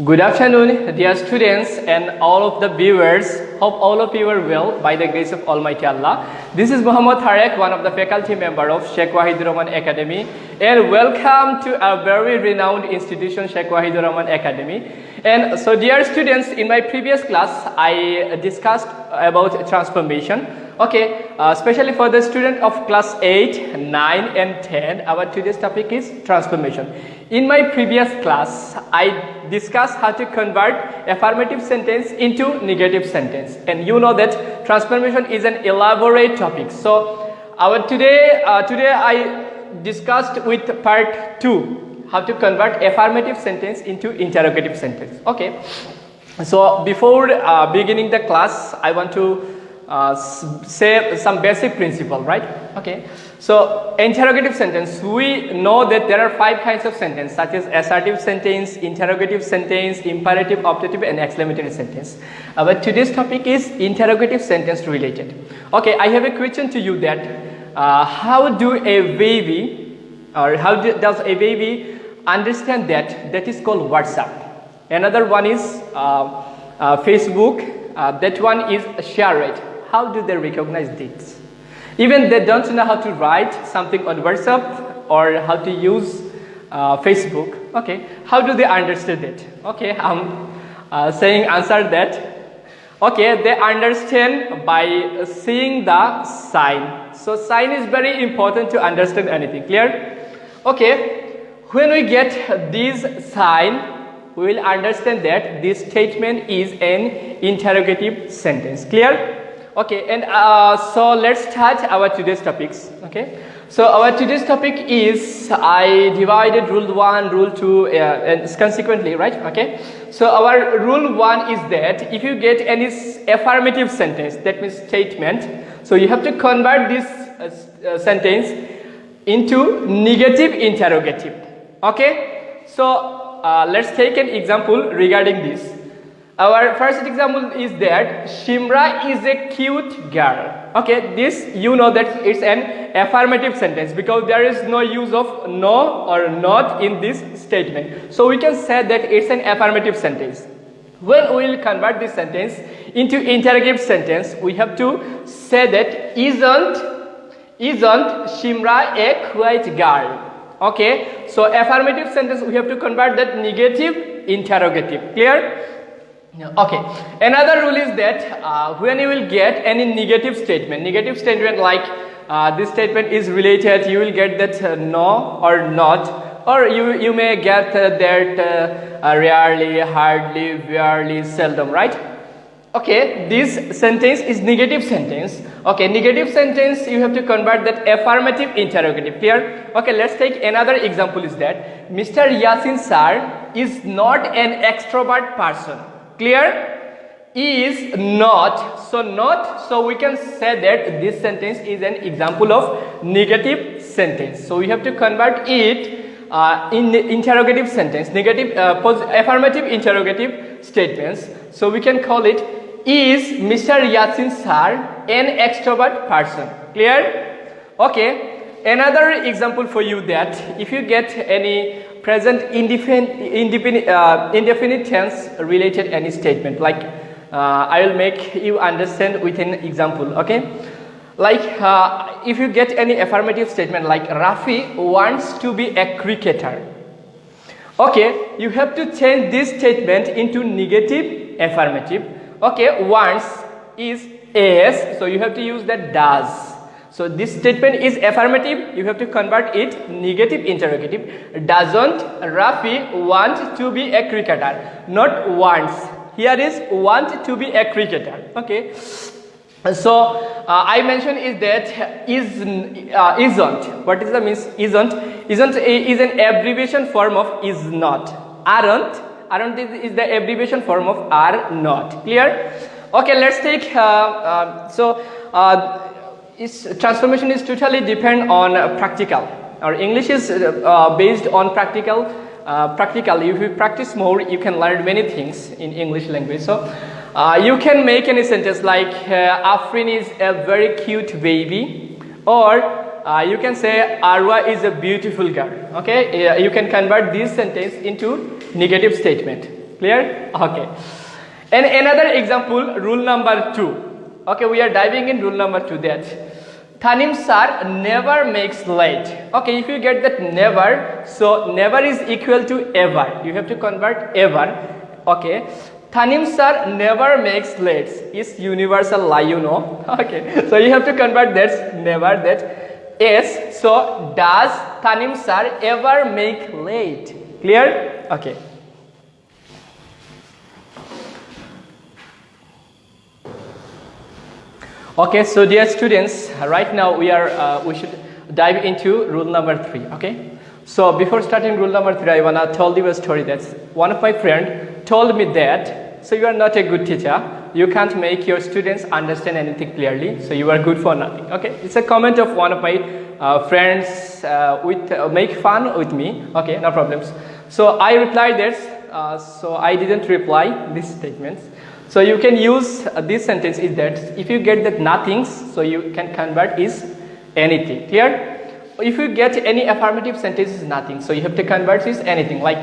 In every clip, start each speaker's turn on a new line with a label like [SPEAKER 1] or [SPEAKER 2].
[SPEAKER 1] Good afternoon, dear students and all of the viewers. Hope all of you are well by the grace of Almighty Allah. This is Muhammad Tarek, one of the faculty member of Sheikh Wahidur Rahman Academy, and welcome to a very renowned institution, Sheikh Wahidur Rahman Academy. And so, dear students, in my previous class, I discussed about transformation. Okay, especially for the student of class 8, 9 and 10, our today's topic is transformation. In my previous class, I discussed how to convert affirmative sentence into negative sentence, and you know that transformation is an elaborate topic. So today I discussed with part 2 how to convert affirmative sentence into interrogative sentence. Okay, so before beginning the class, I want to say some basic principle, right? Okay, so interrogative sentence, we know that there are 5 kinds of sentence, such as assertive sentence, interrogative sentence, imperative, optative and exclamatory sentence. But today's topic is interrogative sentence related. Okay, I have a question to you that how do a baby, or how does a baby understand that is called WhatsApp? Another one is Facebook, that one is ShareIt. How do they recognize this? Even they don't know how to write something on WhatsApp or how to use Facebook. Okay, how do they understand it? Okay, I'm saying answer that. Okay, they understand by seeing the sign. So sign is very important to understand anything. Clear? Okay, when we get this sign, we will understand that this statement is an interrogative sentence. Clear? Okay, and so let's start our today's topics. Okay, so our today's topic is, I divided rule 1, rule 2 and consequently, right? Okay, so our rule 1 is that if you get any affirmative sentence, that means statement, so you have to convert this sentence into negative interrogative. Okay, so let's take an example regarding this. Our first example is that Shimra is a cute girl. Okay, this you know that it's an affirmative sentence because there is no use of no or not in this statement. So we can say that it's an affirmative sentence. When we will convert this sentence into interrogative sentence, we have to say that isn't Shimra a cute girl? Okay, so affirmative sentence we have to convert that negative interrogative. Clear? Okay, another rule is that when you will get any negative statement like this statement is related, you will get that no or not, or you may get that rarely, hardly, rarely, seldom, right? Okay, this sentence is negative sentence. Okay, negative sentence you have to convert that affirmative interrogative. Clear? Okay, let's take another example is that Mr. Yasin sir is not an extrovert person. Clear? Is not. So not, so we can say that this sentence is an example of negative sentence. So we have to convert it in the interrogative sentence, negative affirmative interrogative statements. So we can call it, is Mr. Yasin sir an extrovert person? Clear? Okay, another example for you that if you get any present indefinite tense related any statement, like I will make you understand with an example. Okay, like if you get any affirmative statement like Rafi wants to be a cricketer. Okay, you have to change this statement into negative affirmative. Okay, wants is as, so you have to use that does. So this statement is affirmative, you have to convert it negative interrogative. Doesn't Rafi want to be a cricketer? Not wants. Here is want to be a cricketer. Okay. So I mentioned is that isn't. What is the means? Isn't is an abbreviation form of is not. Aren't is the abbreviation form of are not. Clear? Okay, let's take transformation is totally depend on practical. Our English is based on practical. Practically, if you practice more, you can learn many things in English language. So you can make any sentence like Afrin is a very cute baby, or you can say Arwa is a beautiful girl. Okay, you can convert this sentence into negative statement. Clear? Okay. And another example, rule number 2. Okay, we are diving in rule number 2, that Tanim sir never makes late. Okay, if you get that never, so never is equal to ever. You have to convert ever. Okay, Tanim sir never makes late is universal lie, you know. Okay, so you have to convert that never, that yes. So does Tanim sir ever make late? Clear? Okay. Okay, so dear students, right now we should dive into rule number 3. Okay, so before starting rule number 3, I wanna tell you a story that one of my friend told me that, so you are not a good teacher, you can't make your students understand anything clearly, so you are good for nothing. Okay, it's a comment of one of my friends make fun with me. Okay, no problems. So I replied that, so I didn't reply these statements. So you can use this sentence is that if you get that nothings, so you can convert is anything. Clear? If you get any affirmative sentence is nothing, so you have to convert is anything. Like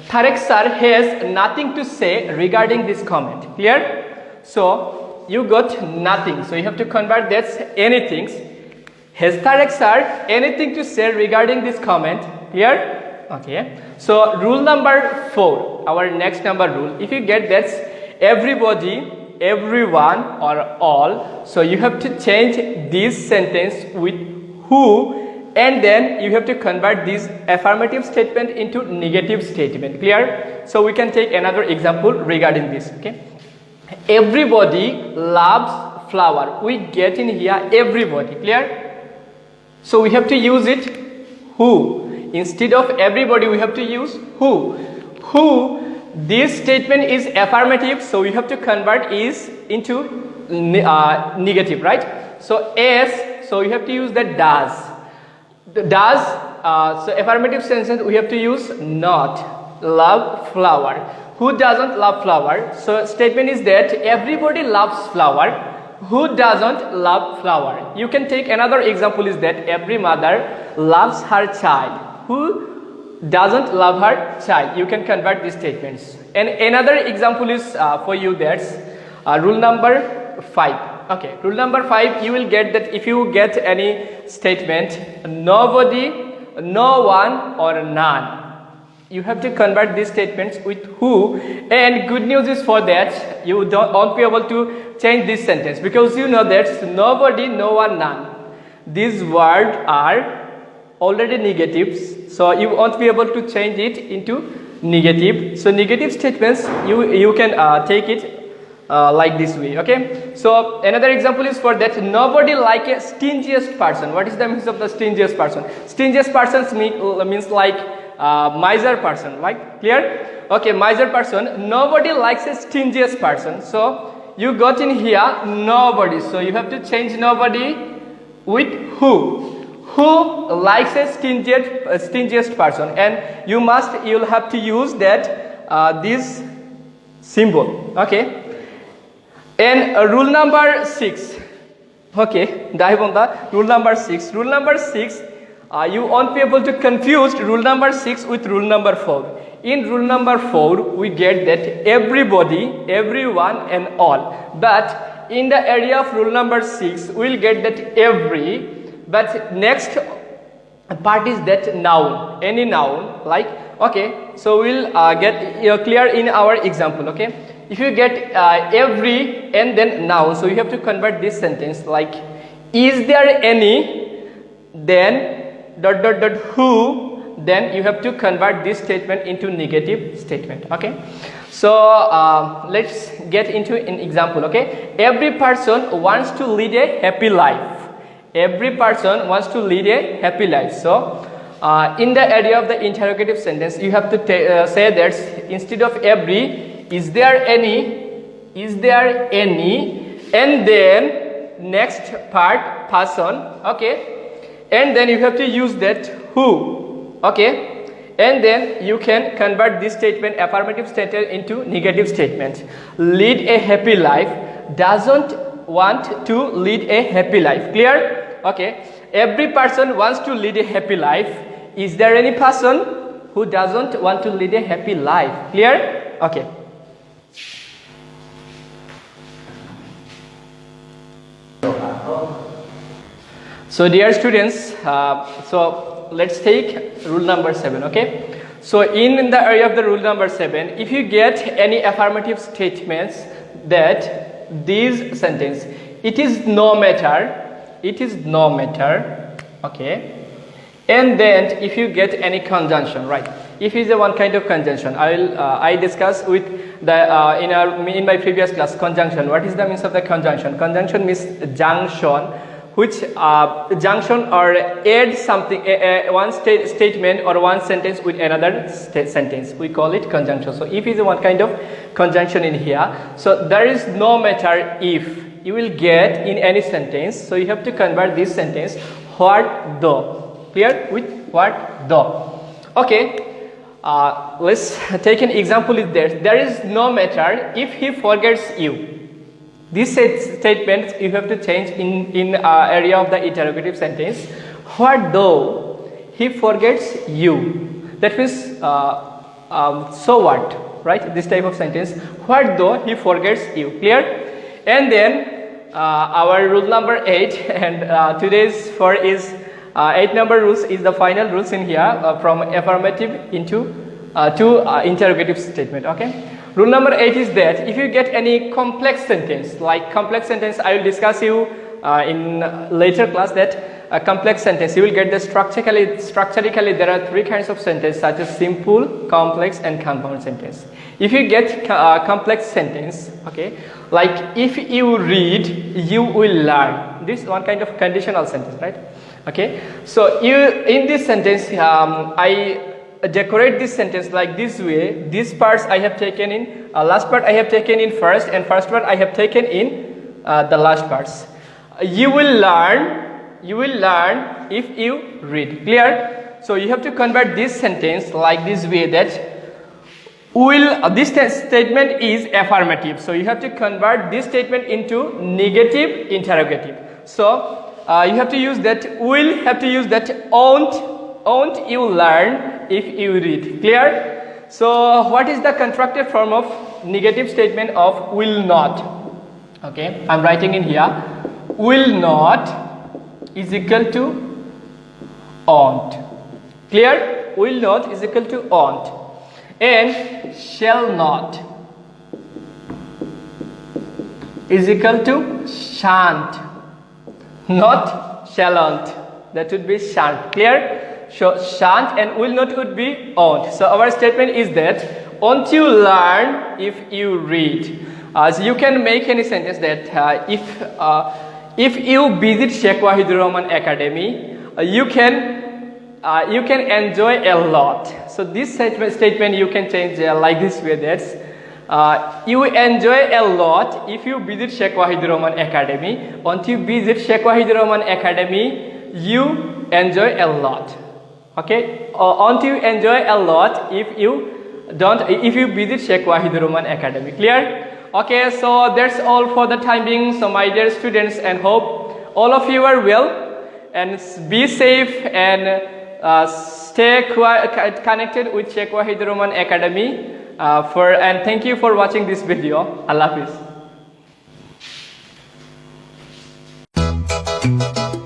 [SPEAKER 1] Tarek sir has nothing to say regarding this comment. Clear? So you got nothing, so you have to convert that anything. Has Tarek sir anything to say regarding this comment? Clear? Okay. So rule number 4, our next number rule. If you get that everybody, everyone or all, so you have to change this sentence with who, and then you have to convert this affirmative statement into negative statement. Clear? So we can take another example regarding this. Okay, everybody loves flower. We get in here everybody. Clear? So we have to use it who. Instead of everybody we have to use who. This statement is affirmative, so you have to convert is into negative, right? So as, so you have to use the does. Does, so affirmative sentence we have to use not love flower. Who doesn't love flower? So statement is that everybody loves flower. Who doesn't love flower? You can take another example is that every mother loves her child. Who doesn't love her child? You can convert these statements. And another example is for you, that's rule number 5. Okay, rule number 5, you will get that if you get any statement nobody, no one or none, you have to convert these statements with who. And good news is for that you won't be able to change this sentence, because you know that nobody, no one, none, these words are already negatives, so you won't be able to change it into negative. So negative statements you can take it like this way. Okay, so another example is for that nobody like a stingiest person. What is the meaning of the stingiest person? Stingiest persons means like miser person, like clear? Okay, miser person, nobody likes a stingiest person, so you got in here nobody, so you have to change nobody with who. Who likes a stingiest person, and you'll have to use that this symbol. Okay, and rule number 6. Okay, dive on the rule number 6. Rule number 6, you won't be able to confuse rule number 6 with rule number 4. In rule number 4, we get that everybody, everyone and all, but in the area of rule number 6, we'll get that every. But next part is that noun, any noun, like, okay, so we'll get clear in our example. Okay, if you get every and then noun, so you have to convert this sentence like, is there any, then dot dot dot who, then you have to convert this statement into negative statement. Okay, so let's get into an example. Okay, every person wants to lead a happy life. Every person wants to lead a happy life. So in the area of the interrogative sentence, you have to say that instead of every, is there any, is there any, and then next part person. Okay, and then you have to use that who. Okay, and then you can convert this statement, affirmative statement, into negative statement. Lead a happy life doesn't want to lead a happy life. Clear? Okay, every person wants to lead a happy life. Is there any person who doesn't want to lead a happy life? Clear? Okay. So dear students, so let's take rule number 7, okay? So in the area of the rule number 7, if you get any affirmative statements that this sentence, it is no matter, okay? And then if you get any conjunction, right? If is a one kind of conjunction, I discuss with the in my previous class conjunction. What is the means of the conjunction? Conjunction means junction, which junction or add something, one statement or one sentence with another sentence. We call it conjunction. So if is one kind of conjunction in here. So there is no matter if you will get in any sentence. So you have to convert this sentence what though. Clear? With what though. Okay. Let's take an example. Is there is no matter if he forgets you. This statement you have to change in area of the interrogative sentence. What though he forgets you? That means so what, right? This type of sentence. What though he forgets you? Clear? And then our rule number 8 and today's 4 is 8 number rules is the final rules in here from affirmative into to interrogative statement. Okay. Rule number 8 is that if you get any complex sentence, like complex sentence, I will discuss you in later class that a complex sentence, you will get the structurally there are 3 kinds of sentence such as simple, complex and compound sentence. If you get complex sentence, okay, like if you read, you will learn. This is one kind of conditional sentence, right? Okay, so you in this sentence, I decorate this sentence like this way. These parts I have taken in last part I have taken in first, and first part I have taken in the last parts. You will learn if you read. Clear? So you have to convert this sentence like this way, that will this statement is affirmative, so you have to convert this statement into negative interrogative. So you have to use that will, have to use that won't you learn if you read. Clear? So what is the contracted form of negative statement of will not? Okay, I'm writing in here. Will not is equal to won't. Clear? Will not is equal to won't. And shall not is equal to shan't. Not shalln't. That would be shan't. Clear? So shan't and will not would be won't. So our statement is that won't you learn if you read. So you can make any sentence that if you visit Sheikh Wahidur Rahman Academy, you can enjoy a lot. So this statement you can change like this way, that you enjoy a lot if you visit Sheikh Wahidur Rahman Academy. Once you visit Sheikh Wahidur Rahman Academy, you enjoy a lot. Okay, once you enjoy a lot if you visit Sheikh Wahidur Rahman Academy. Clear? Okay, so that's all for the time being. So my dear students, and hope all of you are well and be safe and stay connected with Sheikh Wahidur Rahman Academy. And thank you for watching this video. Allah Hafiz.